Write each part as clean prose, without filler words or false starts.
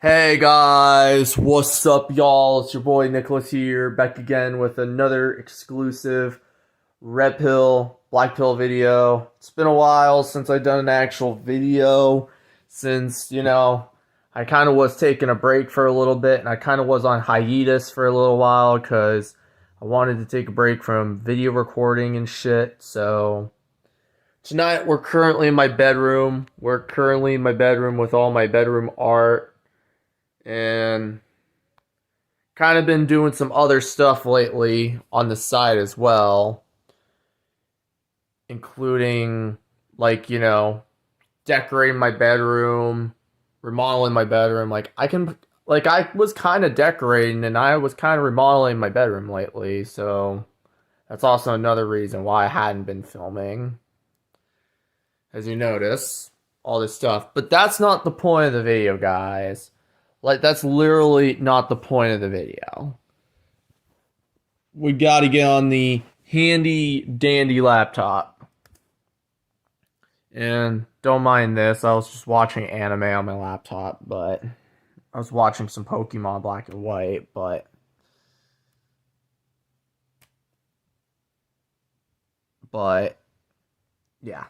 Hey guys, what's up, y'all? It's your boy Nicholas here, back again with another exclusive red pill, black pill video. It's been a while since I've done an actual video, since, I kind of was taking a break for a little bit, and I kind of was on hiatus for a little while, because I wanted to take a break from video recording and shit, so... Tonight, we're currently in my bedroom. We're currently in my bedroom with all my bedroom art, and kind of been doing some other stuff lately on the side as well, including decorating my bedroom, remodeling my bedroom. I was kind of decorating and I was kind of remodeling my bedroom lately, so that's also another reason why I hadn't been filming, as you notice, all this stuff. But that's not the point of the video, guys. That's literally not the point of the video. We gotta get on the handy dandy laptop. And don't mind this, I was just watching anime on my laptop, but I was watching some Pokemon Black and White, but yeah.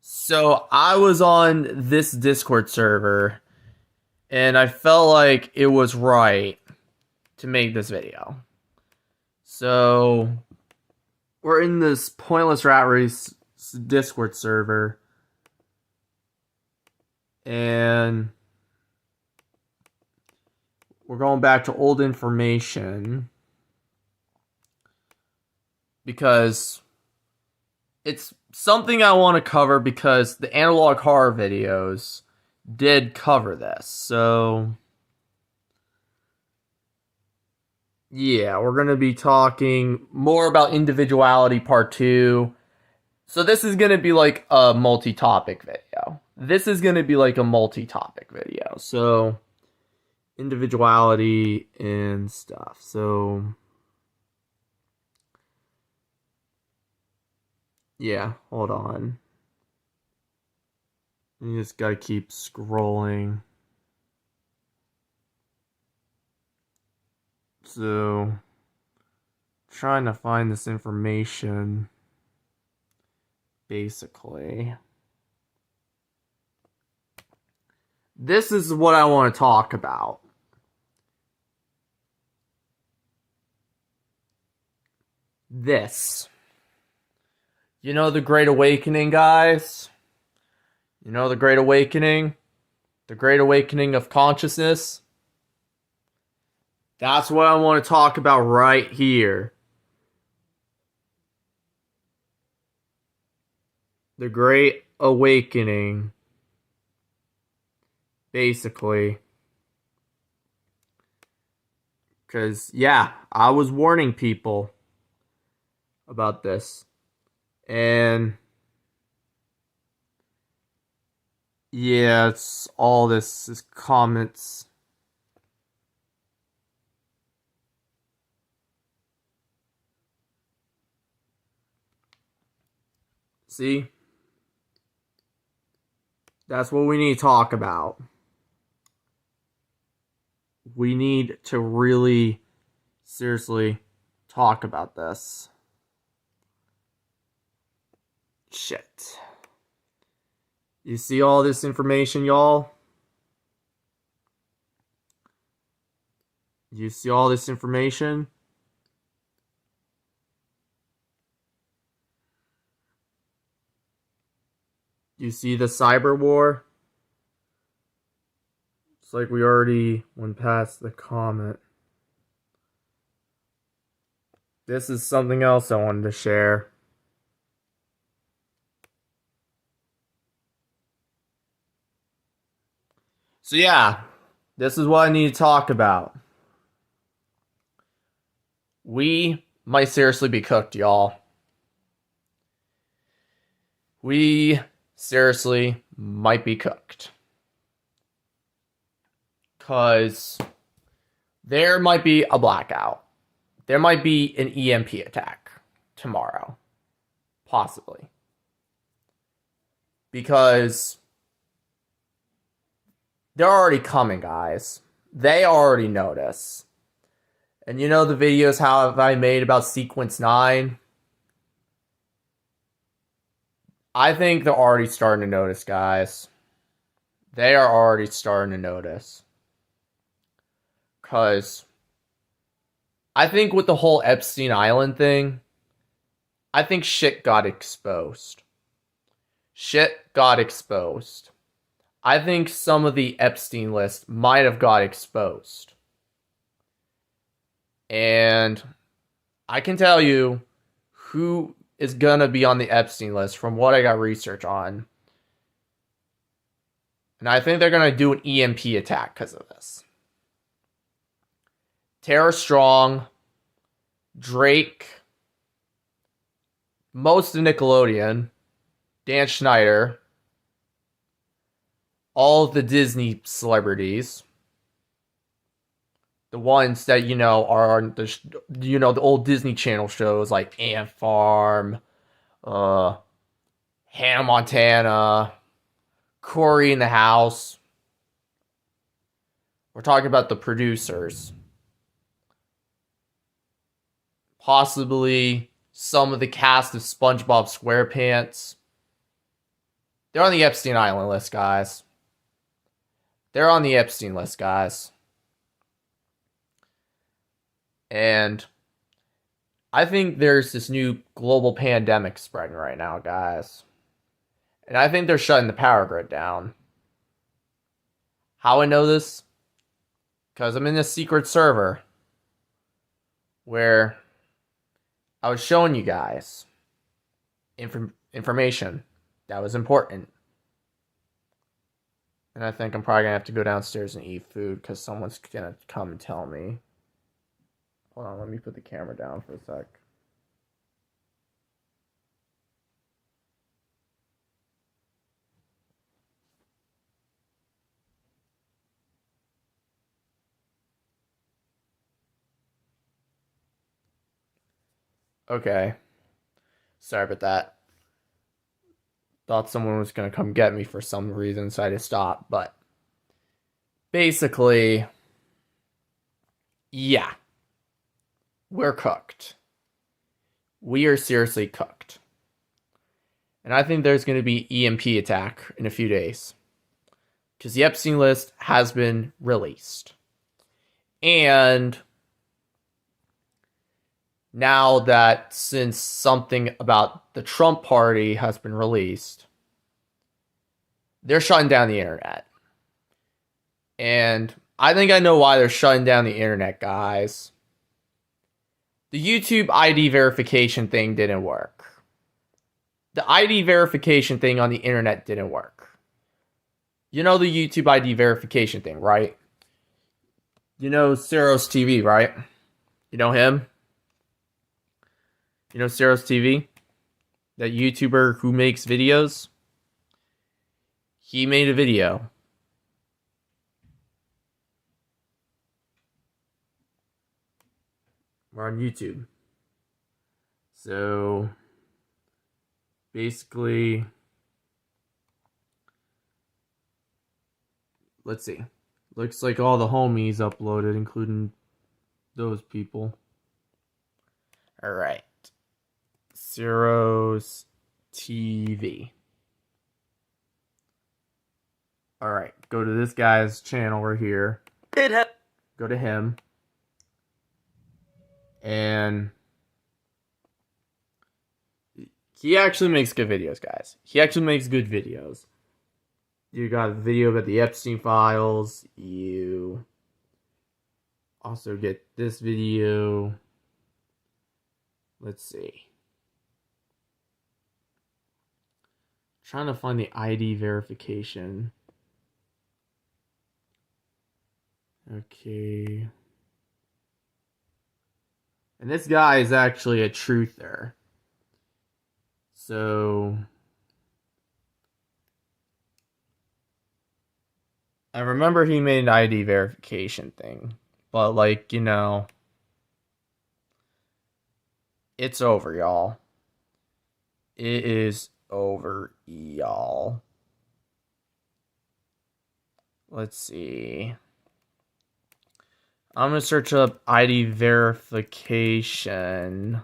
So I was on this Discord server, and I felt like it was right to make this video. So, we're in this pointless rat race Discord server, and we're going back to old information, because it's something I want to cover, because the analog horror videos did cover this. So yeah, we're going to be talking more about individuality part 2. So this is going to be like a multi-topic video. So individuality and stuff. So yeah, hold on. You just gotta keep scrolling. So, trying to find this information, basically. This is what I want to talk about. This. You know the Great Awakening, guys? You know the Great Awakening? The Great Awakening of consciousness? That's what I want to talk about right here. The Great Awakening. Basically. Because, yeah, I was warning people about this. And yeah, it's all this is comments. See? That's what we need to talk about. We need to really seriously talk about this. Shit. You see all this information, y'all? You see all this information? You see the cyber war? It's like we already went past the comment. This is something else I wanted to share. So yeah, this is what I need to talk about. We might seriously be cooked, y'all. We seriously might be cooked. Because there might be a blackout. There might be an EMP attack tomorrow. Possibly. Because They're already coming, guys. They already notice. And you know the videos how have I made about Sequence 9? I think they're already starting to notice, guys. They are already starting to notice. Because I think with the whole Epstein Island thing, I think shit got exposed. Shit got exposed. I think some of the Epstein list might have got exposed. And I can tell you who is going to be on the Epstein list from what I got research on. And I think they're going to do an EMP attack because of this. Tara Strong, Drake, most of Nickelodeon, Dan Schneider, all of the Disney celebrities, the ones that are the old Disney Channel shows like Ant Farm, Hannah Montana, Corey in the House. We're talking about the producers. Possibly some of the cast of SpongeBob SquarePants. They're on the Epstein Island list, guys. They're on the Epstein list, guys. And I think there's this new global pandemic spreading right now, guys. And I think they're shutting the power grid down. How I know this? Because I'm in a secret server where I was showing you guys information that was important. And I think I'm probably going to have to go downstairs and eat food because someone's going to come and tell me. Hold on, let me put the camera down for a sec. Okay. Sorry about that. Thought someone was going to come get me for some reason, so I had to stop. But basically, yeah. We're cooked. We are seriously cooked. And I think there's going to be EMP attack in a few days. Because the Epstein list has been released. And now that since something about the Trump party has been released, they're shutting down the internet. And I think I know why they're shutting down the internet, guys. The YouTube ID verification thing didn't work. The ID verification thing on the internet didn't work. You know the YouTube ID verification thing, right? You know Saros TV, right? You know him? You know Saros TV? That YouTuber who makes videos? He made a video. We're on YouTube. So, basically, let's see. Looks like all the homies uploaded, including those people. Alright. Zeros TV. Alright, go to this guy's channel right here. Go to him. And he actually makes good videos, guys. He actually makes good videos. You got a video about the Epstein files. You also get this video. Let's see. Trying to find the ID verification. Okay. And this guy is actually a truther. So I remember he made an ID verification thing. But like, it's over, y'all. It is over, y'all. let's see. I'm going to search up ID verification.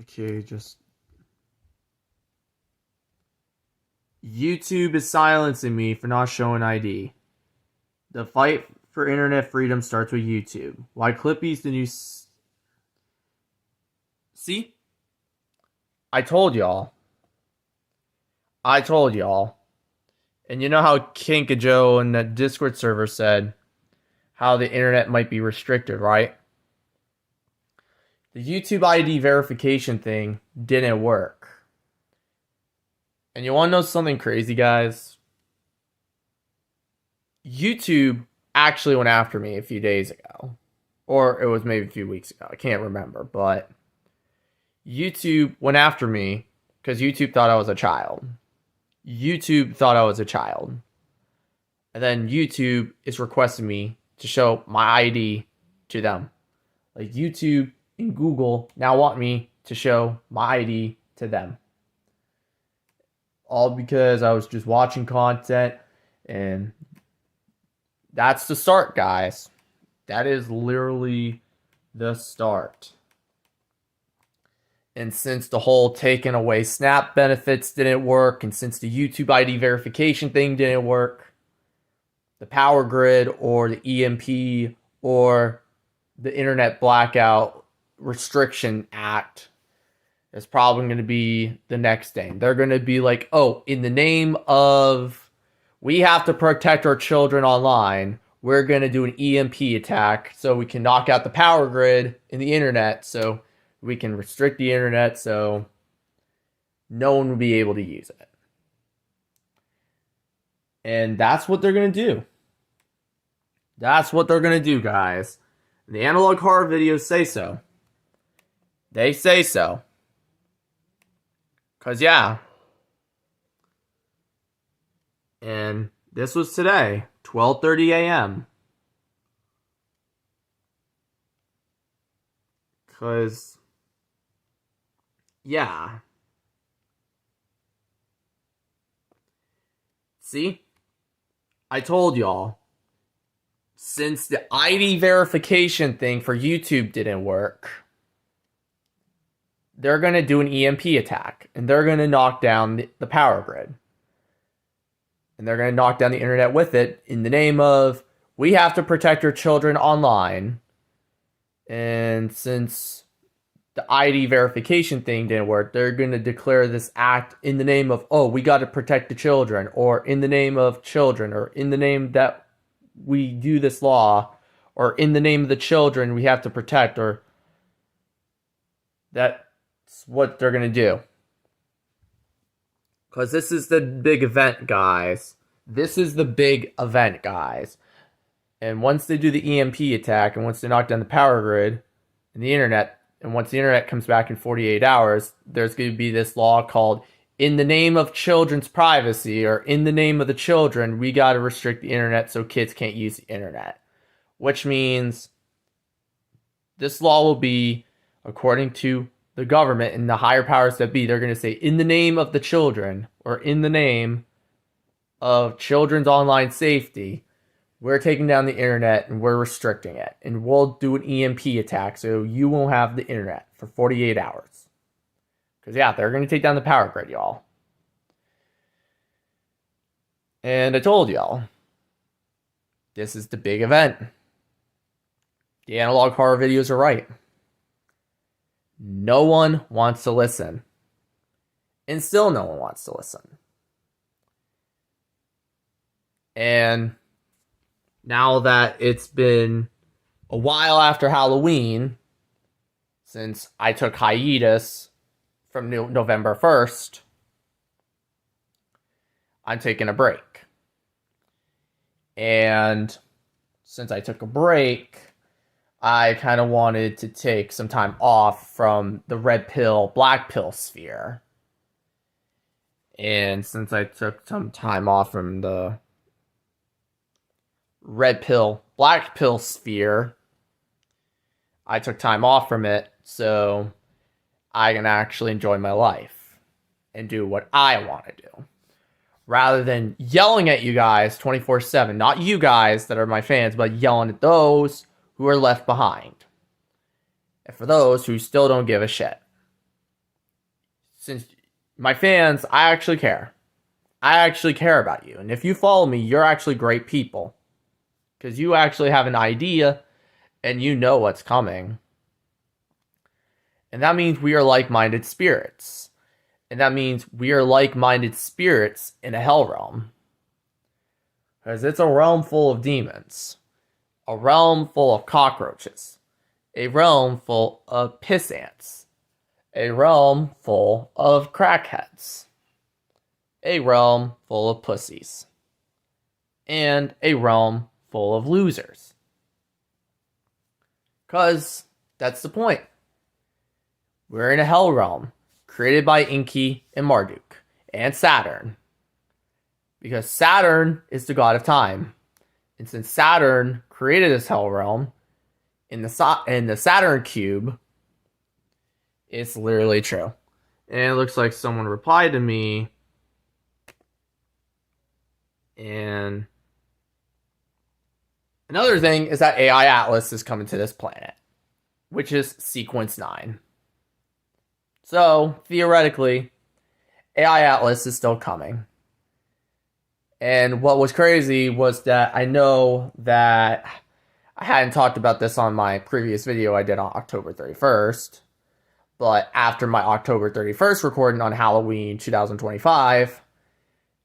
Okay, just... YouTube is silencing me for not showing ID. The fight for internet freedom starts with YouTube. Why Clippy's the new... See? I told y'all. And you know how Kinka Joe in that Discord server said how the internet might be restricted, right? The YouTube ID verification thing didn't work. And you want to know something crazy, guys? YouTube actually went after me a few days ago. Or it was maybe a few weeks ago. I can't remember. But YouTube went after me because YouTube thought I was a child. And then YouTube is requesting me to show my ID to them. Like YouTube and Google now want me to show my ID to them. All because I was just watching content, and that's the start, guys. That is literally the start. And since the whole taking away Snap benefits didn't work, and since the YouTube ID verification thing didn't work, the power grid or the EMP or the Internet Blackout Restriction Act is probably going to be the next thing. They're going to be like, oh, in the name of we have to protect our children online, we're going to do an EMP attack so we can knock out the power grid and the internet, so we can restrict the internet so no one will be able to use it. And that's what they're going to do. That's what they're going to do, guys. The analog horror videos say so. They say so. Because, yeah. And this was today, 12:30 a.m. Because, yeah. See? I told y'all. Since the ID verification thing for YouTube didn't work, they're going to do an EMP attack. And they're going to knock down the power grid. And they're going to knock down the internet with it in the name of, we have to protect your children online. And since the ID verification thing didn't work, they're going to declare this act in the name of, oh, we got to protect the children, or in the name of children, or in the name that we do this law, or in the name of the children we have to protect, or that's what they're going to do. Because this is the big event, guys. This is the big event, guys. And once they do the EMP attack, and once they knock down the power grid and the internet, and once the internet comes back in 48 hours, there's going to be this law called, in the name of children's privacy, or in the name of the children, we got to restrict the internet so kids can't use the internet. Which means this law will be, according to the government and the higher powers that be, they're going to say, in the name of the children, or in the name of children's online safety, we're taking down the internet and we're restricting it. And we'll do an EMP attack so you won't have the internet for 48 hours. Because, yeah, they're going to take down the power grid, y'all. And I told y'all, this is the big event. The analog horror videos are right. No one wants to listen. And still no one wants to listen. And now that it's been a while after Halloween, since I took hiatus from November 1st, I'm taking a break. And since I took a break, I kind of wanted to take some time off from the red pill, black pill sphere. And since I took some time off from the red pill, black pill sphere, I took time off from it so I can actually enjoy my life. and do what I want to do. Rather than yelling at you guys 24/7. Not you guys that are my fans, but yelling at those who are left behind. And for those who still don't give a shit. Since my fans, I actually care. I actually care about you. And if you follow me, you're actually great people. Because you actually have an idea and you know what's coming. And that means we are like-minded spirits. And that means we are like-minded spirits in a hell realm. Because it's a realm full of demons. A realm full of cockroaches. A realm full of piss ants. A realm full of crackheads. A realm full of pussies. And a realm full of losers. Because that's the point. We're in a hell realm created by Enki and Marduk and Saturn. Because Saturn is the god of time. And since Saturn created this hell realm, in the Saturn cube, it's literally true. And it looks like someone replied to me. And another thing is that AI Atlas is coming to this planet, which is sequence 9. So, theoretically, AI Atlas is still coming. And what was crazy was that I know that I hadn't talked about this on my previous video I did on October 31st. But after my October 31st recording on Halloween 2025,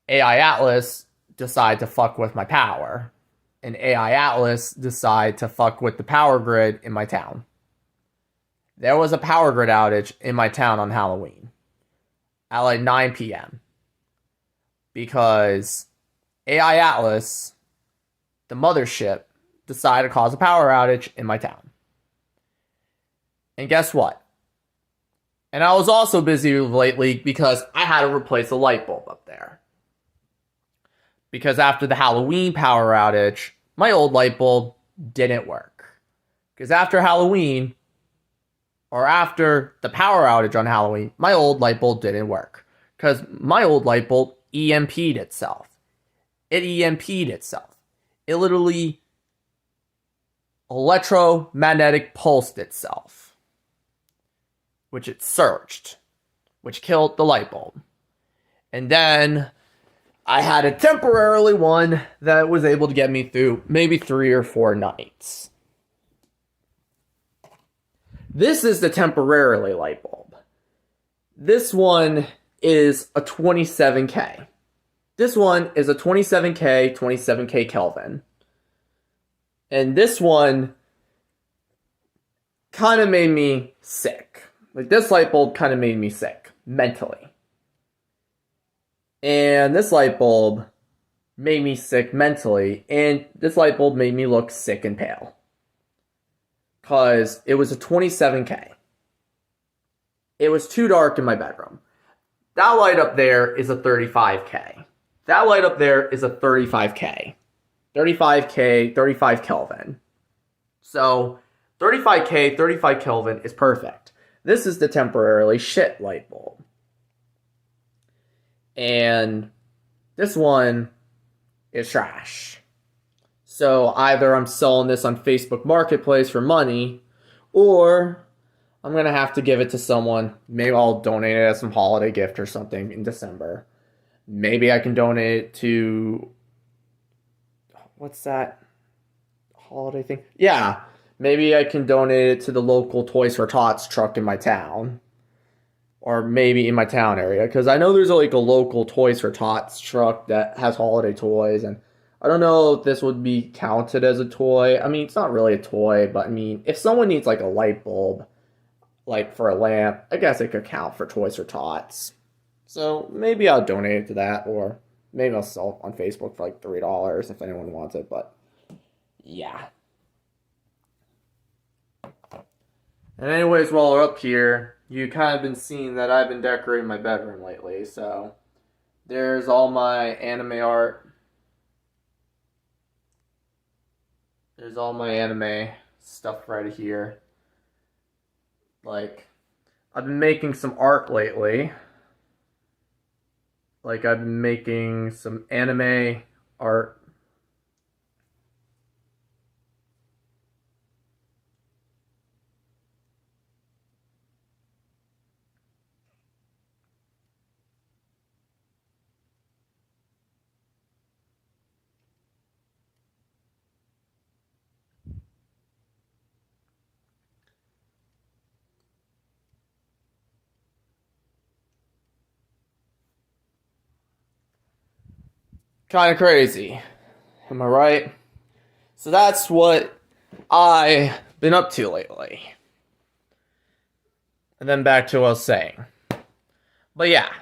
AI Atlas decided to fuck with my power. And AI Atlas decided to fuck with the power grid in my town. There was a power grid outage in my town on Halloween at like 9 p.m. because AI Atlas, the mothership, decided to cause a power outage in my town. And guess what? And I was also busy lately because I had to replace a light bulb up there. Because after the Halloween power outage, my old light bulb didn't work. Because after Halloween, or after the power outage on Halloween, my old light bulb didn't work. Because my old light bulb EMP'd itself. It EMP'd itself. It literally electromagnetic pulsed itself. Which it surged. Which killed the light bulb. And then I had a temporarily one that was able to get me through maybe 3 or 4 nights. This is the temporarily light bulb. This one is a 27K. This one is a 27K Kelvin. And this one kind of made me sick. Like, this light bulb kind of made me sick, mentally. And this light bulb made me sick mentally. And this light bulb made me look sick and pale. Because it was a 27K. It was too dark in my bedroom. That light up there is a 35K. That light up there is a 35K. 35K, 35 Kelvin. So, 35K, 35 Kelvin is perfect. This is the temporarily shit light bulb. And this one is trash. So either I'm selling this on Facebook Marketplace for money, or I'm going to have to give it to someone. Maybe I'll donate it as some holiday gift or something in December. Maybe I can donate it to... What's that holiday thing? Yeah, maybe I can donate it to the local Toys for Tots truck in my town. Or maybe in my town area. Because I know there's like a local Toys for Tots truck that has holiday toys. And I don't know if this would be counted as a toy. I mean, it's not really a toy. But I mean, if someone needs like a light bulb, like for a lamp, I guess it could count for Toys for Tots. So maybe I'll donate it to that. Or maybe I'll sell it on Facebook for like $3 if anyone wants it. But yeah. And anyways, while we're up here, you kind of been seeing that I've been decorating my bedroom lately. So there's all my anime art. There's all my anime stuff right here. Like, I've been making some art lately. Like I've been making some anime art. Kind of crazy. Am I right? So that's what I've been up to lately. And then back to what I was saying. But yeah,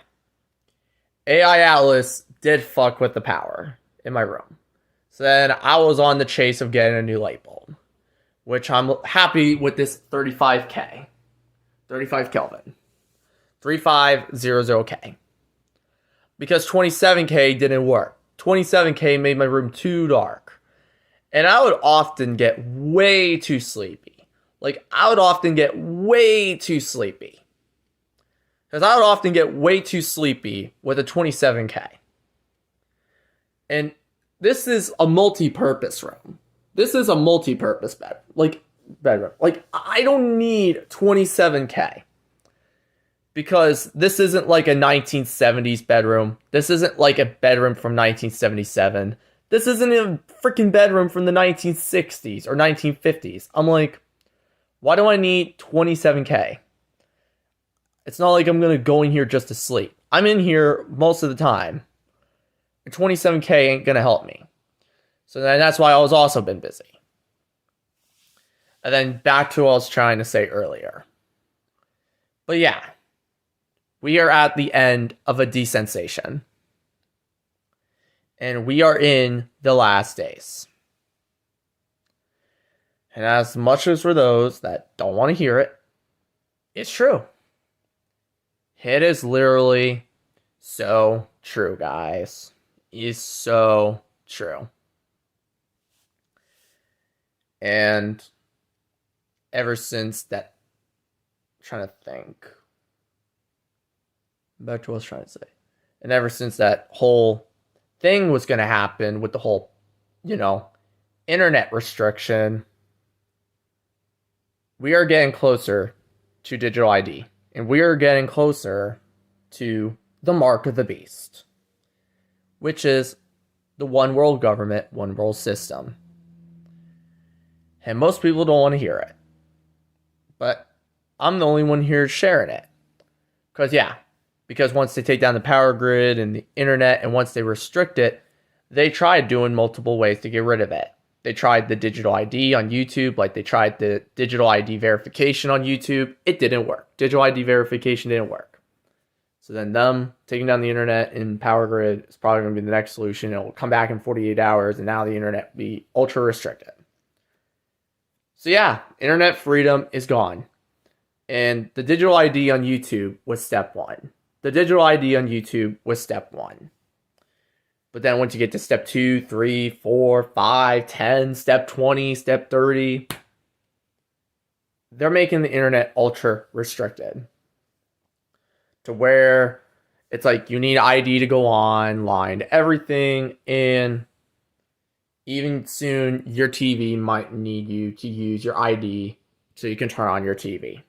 AI Atlas did fuck with the power in my room. So then I was on the chase of getting a new light bulb, which I'm happy with this 35K. 35 Kelvin. 3500K. Because 27K didn't work. 27K made my room too dark. And I would often get way too sleepy. Like, I would often get way too sleepy. Because I would often get way too sleepy with a 27K. And this is a multi-purpose room. This is a multi-purpose bedroom. Like, I don't need 27K. Because this isn't like a 1970s bedroom. This isn't like a bedroom from 1977. This isn't a freaking bedroom from the 1960s or 1950s. I'm like, why do I need 27K? It's not like I'm going to go in here just to sleep. I'm in here most of the time. 27K ain't going to help me. So then that's why I was also been busy. And then back to what I was trying to say earlier. But yeah. We are at the end of a desensation. And we are in the last days. And as much as for those that don't want to hear it, it's true. It is literally so true, guys. It's so true. And ever since that, I'm trying to think. Back to what I was trying to say. And ever since that whole thing was going to happen with the whole, internet restriction, we are getting closer to digital ID. And we are getting closer to the mark of the beast, which is the one world government, one world system. And most people don't want to hear it. But I'm the only one here sharing it. Because once they take down the power grid and the internet, and once they restrict it, they tried doing multiple ways to get rid of it. They tried the digital ID on YouTube, like they tried the digital ID verification on YouTube. It didn't work. Digital ID verification didn't work. So then them taking down the internet and power grid is probably going to be the next solution. It will come back in 48 hours, and now the internet will be ultra restricted. So yeah, internet freedom is gone. And the digital ID on YouTube was step one. The digital ID on YouTube was step one. But then once you get to step 2, 3, 4, 5, 10, step 20, step 30, they're making the internet ultra restricted. To where it's like you need ID to go online to everything, and even soon your TV might need you to use your ID so you can turn on your TV.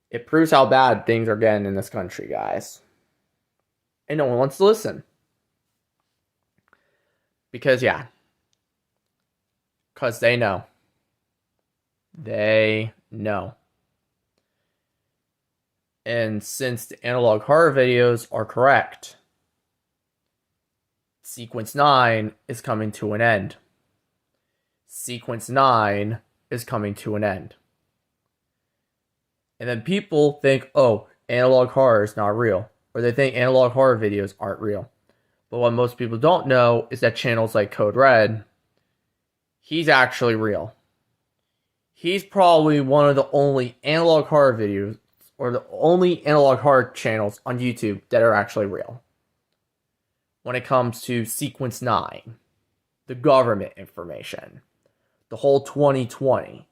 It proves how bad things are getting in this country, guys. And no one wants to listen. Because they know. They know. And since the analog horror videos are correct, Sequence 9 is coming to an end. Sequence 9 is coming to an end. And then people think, oh, analog horror is not real. Or they think analog horror videos aren't real. But what most people don't know is that channels like Code Red, he's actually real. He's probably one of the only analog horror videos, or the only analog horror channels on YouTube that are actually real. When it comes to Sequence 9, the government information, the whole 2020.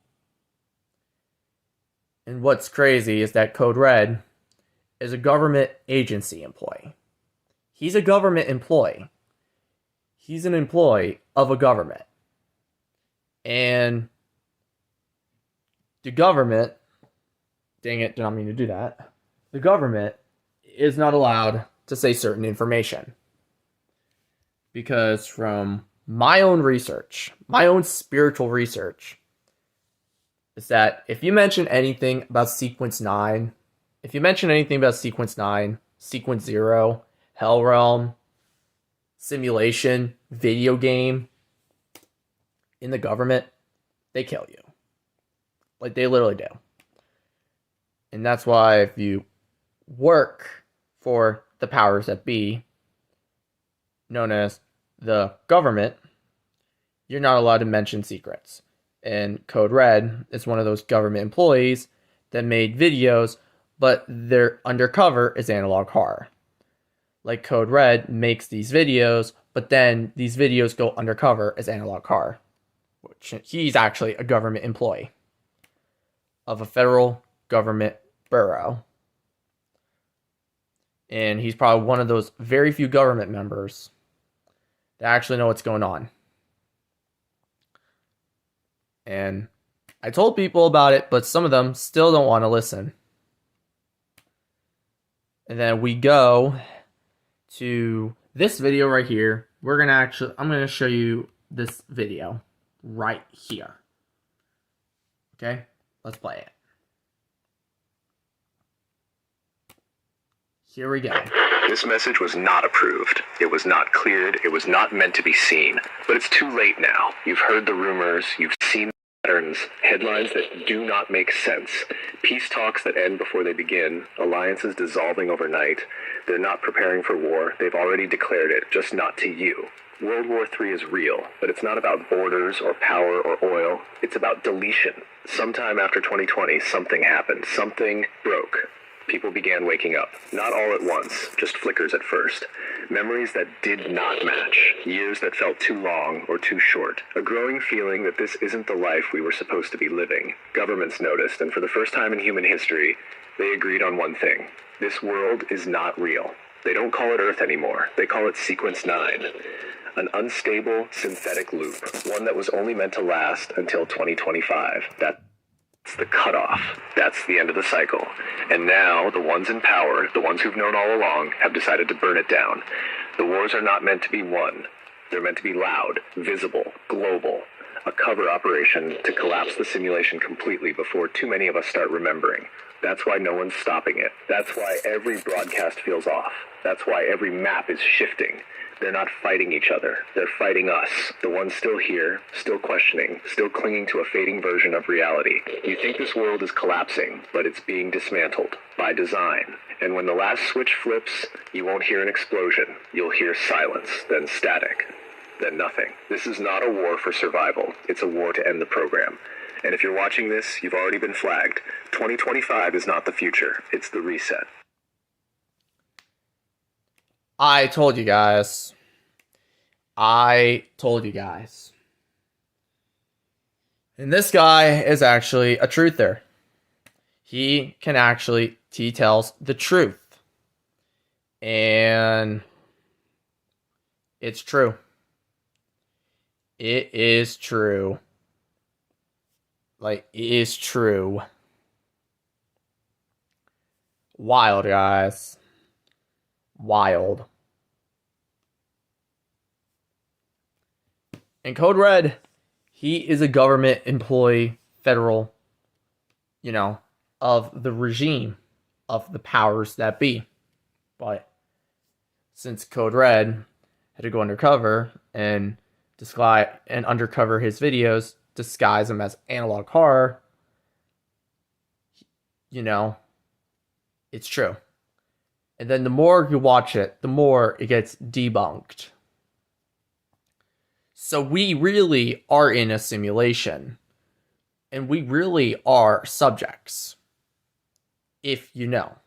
And what's crazy is that Code Red is a government agency employee. He's a government employee. He's an employee of a government. And the government, dang it, did not mean to do that. The government is not allowed to say certain information. Because from my own research, my own spiritual research, is that if you mention anything about Sequence 9, Sequence 0, Hell Realm, simulation, video game, in the government, they kill you. Like, they literally do. And that's why if you work for the powers that be, known as the government, you're not allowed to mention secrets. And Code Red is one of those government employees that made videos, but their undercover is analog horror. Like, Code Red makes these videos, but then these videos go undercover as analog horror. Which he's actually a government employee of a federal government borough. And he's probably one of those very few government members that actually know what's going on. And I told people about it, but some of them still don't want to listen. And then we go to this video right here. I'm gonna show you this video right here. Okay, let's play it. Here we go. This message was not approved. It was not cleared. It was not meant to be seen. But it's too late now. You've heard the rumors. You've seen patterns, headlines that do not make sense, peace talks that end before they begin, alliances dissolving overnight. They're not preparing for war. They've already declared it, just not to you. World War III is real, but it's not about borders or power or oil. It's about deletion. Sometime after 2020, something happened. Something broke. People began waking up. Not all at once, just flickers at first. Memories that did not match. Years that felt too long or too short. A growing feeling that this isn't the life we were supposed to be living. Governments noticed, and for the first time in human history, they agreed on one thing. This world is not real. They don't call it Earth anymore. They call it Sequence 9. An unstable, synthetic loop. One that was only meant to last until 2025. That's the cutoff. That's the end of the cycle. And now, the ones in power, the ones who've known all along, have decided to burn it down. The wars are not meant to be won. They're meant to be loud, visible, global. A cover operation to collapse the simulation completely before too many of us start remembering. That's why no one's stopping it. That's why every broadcast feels off. That's why every map is shifting. They're not fighting each other. They're fighting us. The ones still here, still questioning, still clinging to a fading version of reality. You think this world is collapsing, but it's being dismantled by design. And when the last switch flips, you won't hear an explosion. You'll hear silence, then static, then nothing. This is not a war for survival. It's a war to end the program. And if you're watching this, you've already been flagged. 2025 is not the future. It's the reset. I told you guys. And this guy is actually a truther. He tells the truth. And it's true. It is true. Like, it is true. Wild, guys. Wild. And Code Red, he is a government employee, federal, of the regime, of the powers that be. But since Code Red had to go undercover and undercover his videos, disguise them as analog horror, it's true. And then the more you watch it, the more it gets debunked. So we really are in a simulation. And we really are subjects. If you know.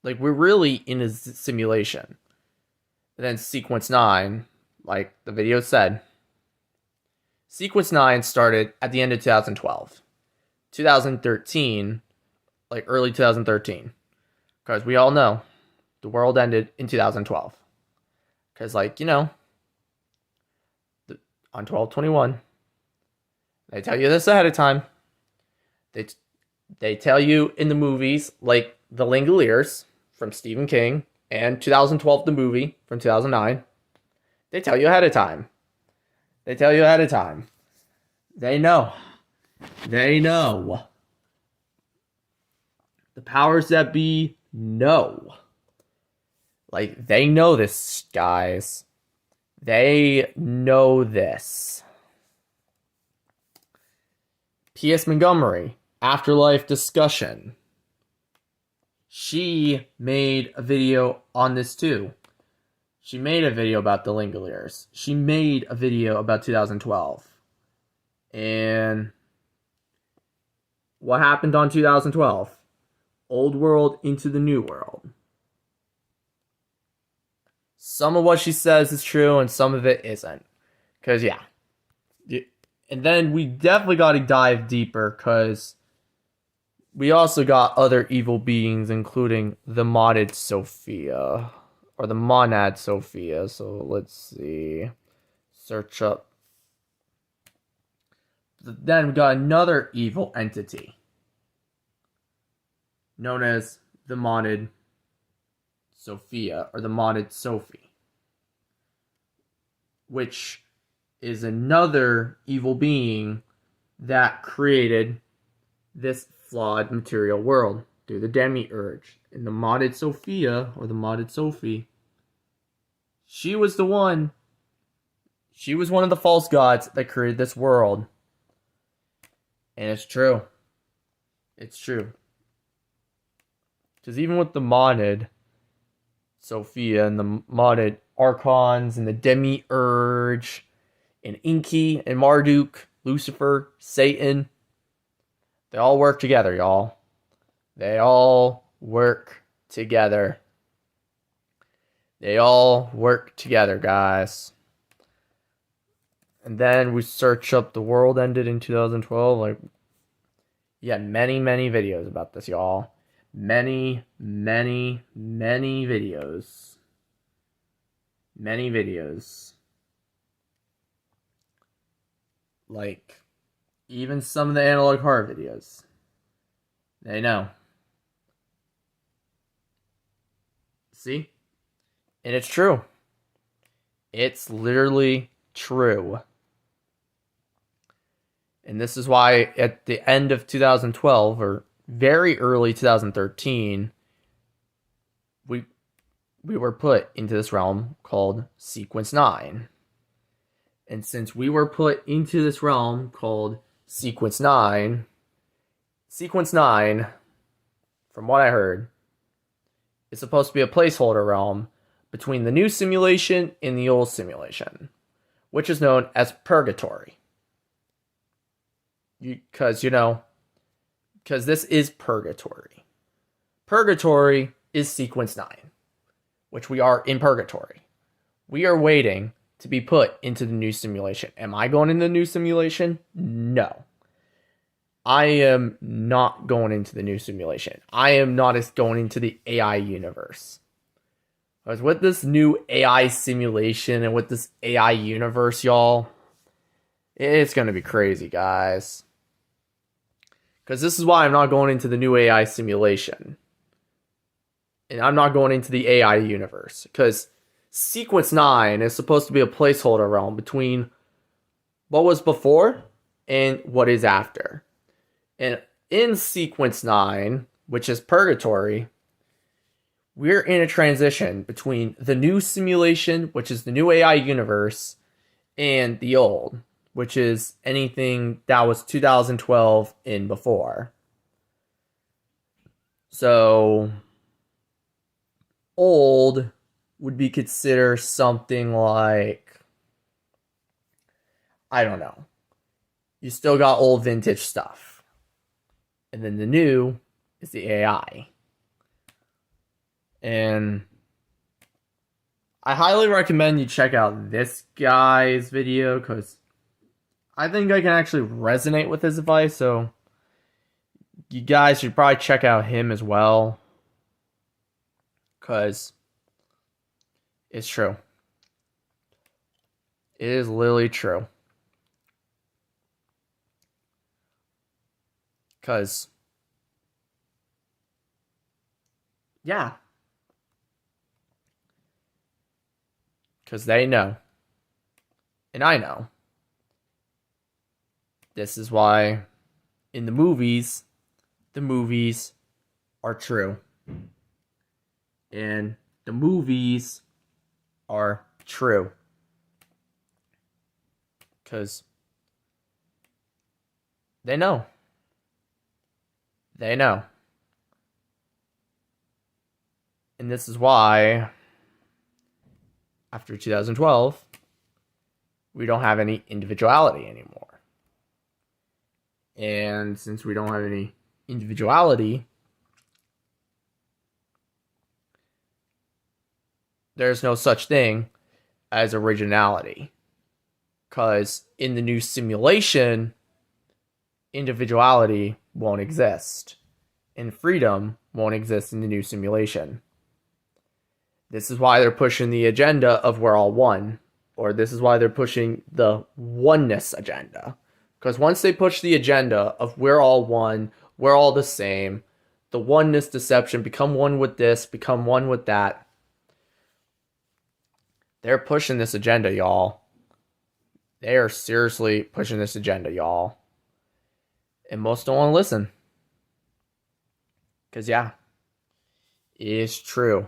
Like, we're really in a simulation. And then Sequence 9, like the video said, Sequence 9 started at the end of 2012. 2013, like early 2013. Because we all know the world ended in 2012. Because, like, you know, on 12/21, they tell you this ahead of time. They tell you in the movies, like The Langoliers from Stephen King and 2012, the movie from 2009. They tell you ahead of time. They tell you ahead of time. They know. They know. The powers that be know. Like, they know this, guys. They know this. P.S. Montgomery, Afterlife Discussion. She made a video on this too. She made a video about the Langoliers. She made a video about 2012. And what happened on 2012? Old world into the new world. Some of what she says is true and some of it isn't. Because, yeah. And then we definitely got to dive deeper because we also got other evil beings, including the modded Sophia. Or the monad Sophia. So let's see. Search up. Then we got another evil entity known as the modded Sophia, or the modded Sophie, which is another evil being that created this flawed material world through the demiurge. And the modded Sophia, or the modded Sophie, she was one of the false gods that created this world. And it's true. It's true. Because even with the modded Sophia and the modded Archons and the Demiurge and Enki and Marduk, Lucifer, Satan, they all work together, y'all. They all work together. They all work together, guys. And then we search up the world ended in 2012. Like, yeah, many videos about this, y'all. Many videos. Many videos. Like, even some of the analog horror videos. They know. See? And it's true. It's literally true. And this is why at the end of 2012, or very early 2013, we were put into this realm called Sequence 9. And since we were put into this realm called Sequence 9, from what I heard, is supposed to be a placeholder realm between the new simulation and the old simulation, which is known as Purgatory. Because this is Purgatory. Purgatory is Sequence 9, which we are in Purgatory. We are waiting to be put into the new simulation. Am I going into the new simulation? No. I am not going into the new simulation. I am not going into the AI universe. Because with this new AI simulation and with this AI universe, y'all, it's going to be crazy, guys. Because this is why I'm not going into the new AI simulation. And I'm not going into the AI universe. Because Sequence 9 is supposed to be a placeholder realm between what was before and what is after. And in Sequence 9, which is Purgatory, we're in a transition between the new simulation, which is the new AI universe, and the old, which is anything that was 2012 and before. So, old would be considered something like, I don't know. You still got old vintage stuff. And then the new is the AI. And I highly recommend you check out this guy's video because I think I can actually resonate with his advice. So you guys should probably check out him as well. Because it's true. It is literally true. Because, yeah. Because they know. And I know. This is why in the movies are true. And the movies are true. Because they know. They know. And this is why, after 2012, we don't have any individuality anymore. And since we don't have any individuality, there's no such thing as originality. Because in the new simulation, individuality won't exist. And freedom won't exist in the new simulation. This is why they're pushing the agenda of we're all one. Or this is why they're pushing the oneness agenda. Because once they push the agenda of we're all one, we're all the same, the oneness deception, become one with this, become one with that. They're pushing this agenda, y'all. They are seriously pushing this agenda, y'all. And most don't want to listen. Because, yeah, it is true.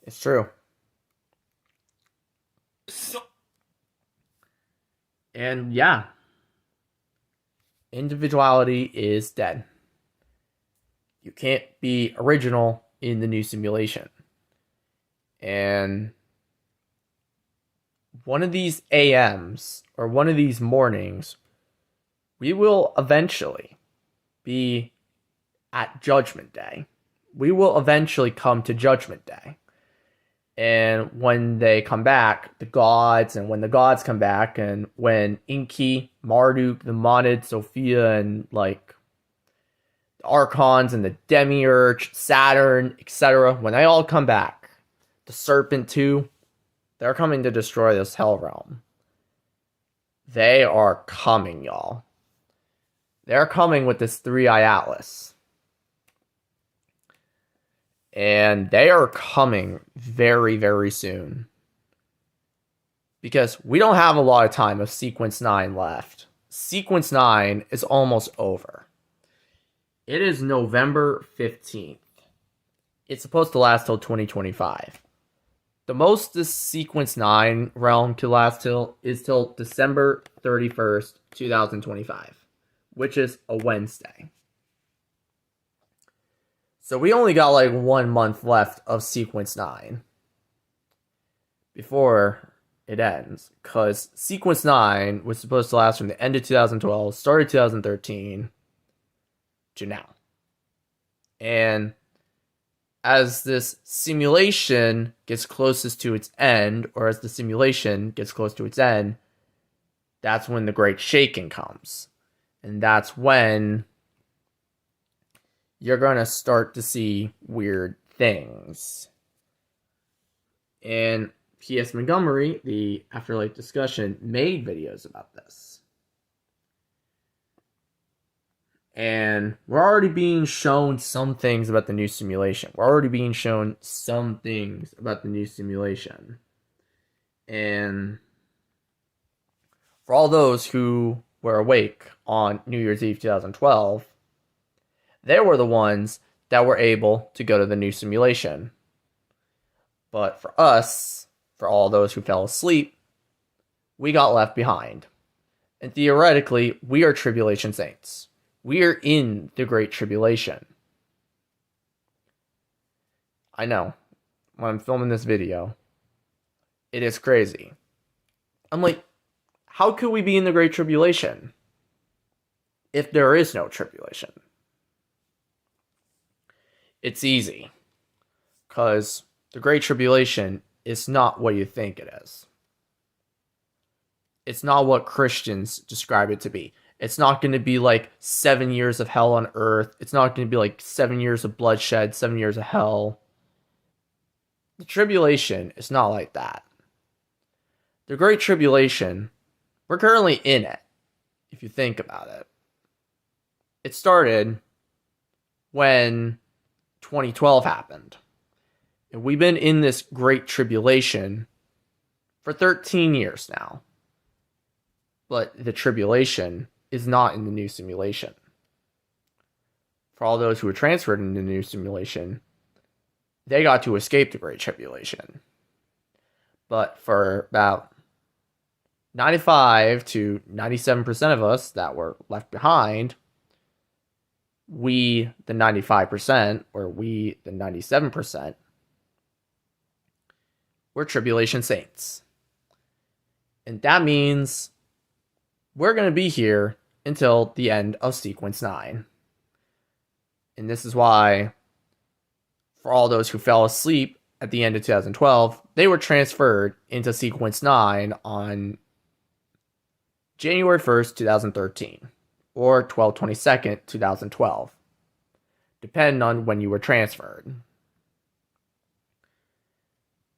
It's true. And, yeah, individuality is dead. You can't be original in the new simulation. And one of these AMs, or one of these mornings, we will eventually be at Judgment Day. We will eventually come to Judgment Day. And when they come back, the gods, and when the gods come back, and when Enki, Marduk, the Monad, Sophia, and like the Archons and the Demiurge, Saturn, etc., when they all come back, the Serpent too, they're coming to destroy this hell realm. They are coming, y'all. They're coming with this 3-eye atlas. And they are coming very, very soon. Because we don't have a lot of time of Sequence 9 left. Sequence 9 is almost over. It is November 15th. It's supposed to last till 2025. The most this Sequence 9 realm could last till is till December 31st, 2025. Which is a Wednesday. So we only got like 1 month left of Sequence 9 before it ends. Because Sequence 9 was supposed to last from the end of 2012, started 2013 to now. And as this simulation gets closest to its end, or as the simulation gets close to its end, that's when the Great Shaking comes. And that's when you're going to start to see weird things. And P.S. Montgomery, the Afterlife Discussion, made videos about this. And we're already being shown some things about the new simulation. We're already being shown some things about the new simulation. And for all those who were awake on New Year's Eve 2012, they were the ones that were able to go to the new simulation. But for us, for all those who fell asleep, we got left behind. And theoretically, we are tribulation saints. We are in the Great Tribulation. I know, when I'm filming this video, it is crazy. I'm like, how could we be in the Great Tribulation if there is no tribulation? It's easy, because the Great Tribulation is not what you think it is. It's not what Christians describe it to be. It's not going to be like 7 years of hell on earth. It's not going to be like 7 years of bloodshed, 7 years of hell. The tribulation is not like that. The Great Tribulation, we're currently in it, if you think about it. It started when 2012 happened. And we've been in this Great Tribulation for 13 years now. But the tribulation is not in the new simulation. For all those who were transferred into the new simulation, they got to escape the Great Tribulation. But for about 95 to 97% of us that were left behind, we, the 95%, or we, the 97%, we're tribulation saints. And that means we're going to be here until the end of Sequence 9. And this is why, for all those who fell asleep at the end of 2012, they were transferred into Sequence 9 on January 1st, 2013, or 12/22nd, 2012, depending on when you were transferred.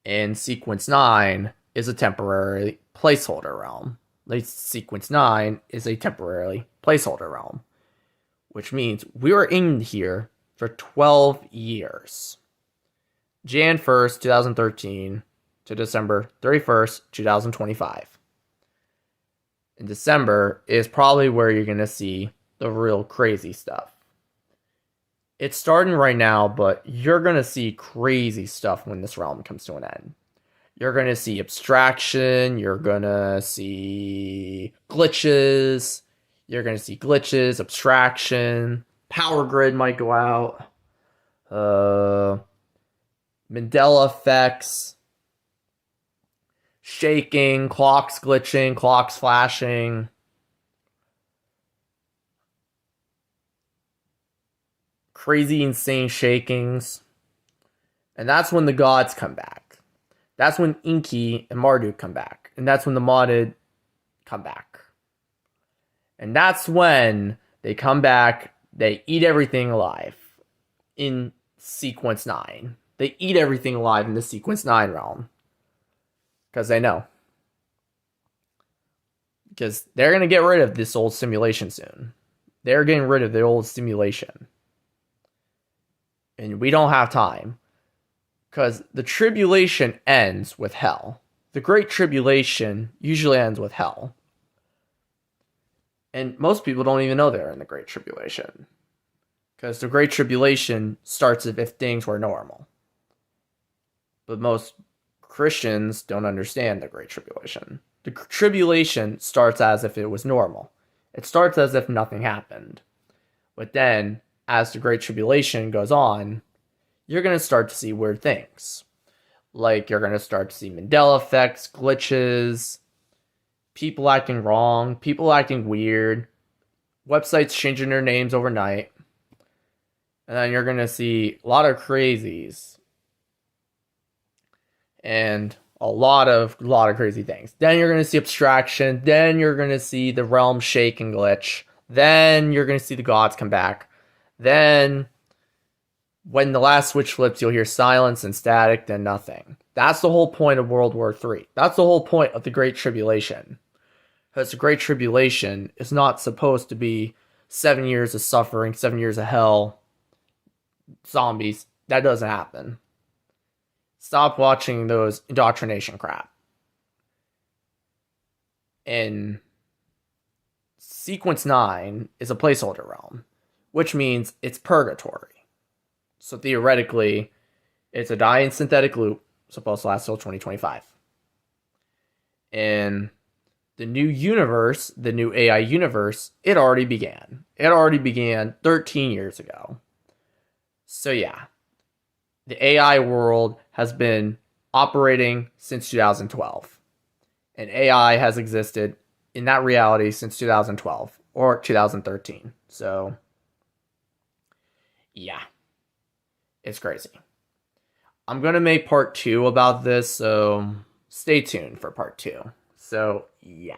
And Sequence 9 is a temporary placeholder realm. Like, Sequence 9 is a temporarily placeholder realm, which means we were in here for 12 years. Jan 1st, 2013 to December 31st, 2025. And December is probably where you're going to see the real crazy stuff. It's starting right now, but you're going to see crazy stuff when this realm comes to an end. You're going to see abstraction, you're going to see glitches, abstraction, power grid might go out, Mandela effects, shaking, clocks glitching, clocks flashing, crazy, insane shakings. And that's when the gods come back. That's when Inky and Marduk come back. And that's when the modded come back. And that's when they come back, they eat everything alive in Sequence 9. They eat everything alive in the Sequence 9 realm. Because they know. Because they're going to get rid of this old simulation soon. They're getting rid of the old simulation. And we don't have time. Because the tribulation ends with hell. The Great Tribulation usually ends with hell. And most people don't even know they're in the Great Tribulation. Because the Great Tribulation starts if things were normal. But most Christians don't understand the Great Tribulation. The tribulation starts as if it was normal. It starts as if nothing happened. But then, as the Great Tribulation goes on, you're going to start to see weird things. Like, you're going to start to see Mandela effects, glitches, people acting wrong, people acting weird, websites changing their names overnight. And then you're going to see a lot of crazies. And a lot of crazy things. Then you're going to see abstraction. Then you're going to see the realm shake and glitch. Then you're going to see the gods come back. Then, when the last switch flips, you'll hear silence and static, then nothing. That's the whole point of World War III. That's the whole point of the Great Tribulation. Because the Great Tribulation is not supposed to be 7 years of suffering, 7 years of hell, zombies. That doesn't happen. Stop watching those indoctrination crap. And Sequence 9 is a placeholder realm, which means it's purgatory. So theoretically, it's a dying synthetic loop supposed to last till 2025. And the new universe, the new AI universe, it already began. It already began 13 years ago. So yeah, the AI world has been operating since 2012. And AI has existed in that reality since 2012 or 2013. So yeah. It's crazy. I'm going to make part 2 about this, so stay tuned for part 2. So, yeah.